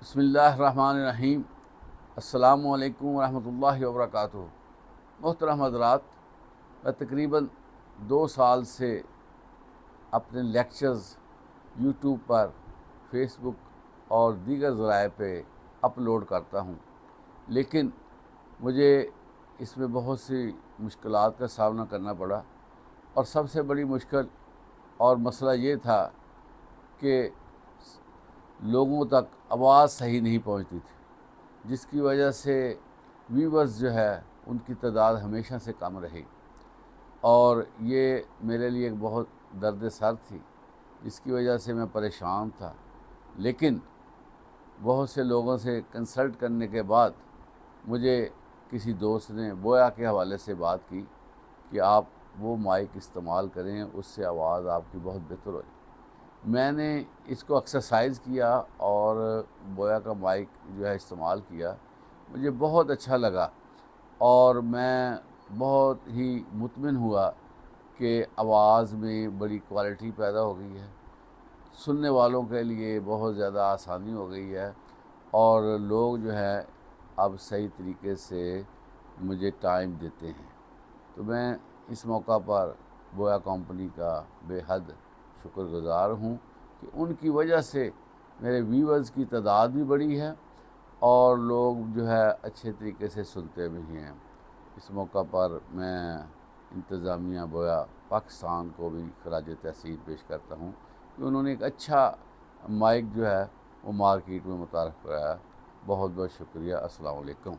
بسم اللہ الرحمن الرحیم۔ السلام علیکم ورحمۃ اللہ وبرکاتہ۔ محترم حضرات، میں تقریباً 2 سال سے اپنے لیکچرز یوٹیوب پر، فیس بک اور دیگر ذرائع پہ اپلوڈ کرتا ہوں، لیکن مجھے اس میں بہت سی مشکلات کا سامنا کرنا پڑا، اور سب سے بڑی مشکل اور مسئلہ یہ تھا کہ لوگوں تک آواز صحیح نہیں پہنچتی تھی، جس کی وجہ سے ویورز جو ہے ان کی تعداد ہمیشہ سے کم رہی، اور یہ میرے لیے ایک بہت درد سر تھی، جس کی وجہ سے میں پریشان تھا۔ لیکن بہت سے لوگوں سے کنسلٹ کرنے کے بعد مجھے کسی دوست نے بویا کے حوالے سے بات کی کہ آپ وہ مائک استعمال کریں، اس سے آواز آپ کی بہت بہتر ہوئی۔ میں نے اس کو ایکسرسائز کیا اور بویا کا مائک جو ہے استعمال کیا، مجھے بہت اچھا لگا، اور میں بہت ہی مطمئن ہوا کہ آواز میں بڑی کوالٹی پیدا ہو گئی ہے، سننے والوں کے لیے بہت زیادہ آسانی ہو گئی ہے، اور لوگ جو ہے اب صحیح طریقے سے مجھے ٹائم دیتے ہیں۔ تو میں اس موقع پر بویا کمپنی کا بے حد شکر گزار ہوں کہ ان کی وجہ سے میرے ویورز کی تعداد بھی بڑی ہے، اور لوگ جو ہے اچھے طریقے سے سنتے بھی ہیں۔ اس موقع پر میں انتظامیہ بویا پاکستان کو بھی خراج تحسین پیش کرتا ہوں کہ انہوں نے ایک اچھا مائک جو ہے وہ مارکیٹ میں متعارف کرایا۔ بہت بہت شکریہ۔ السلام علیکم۔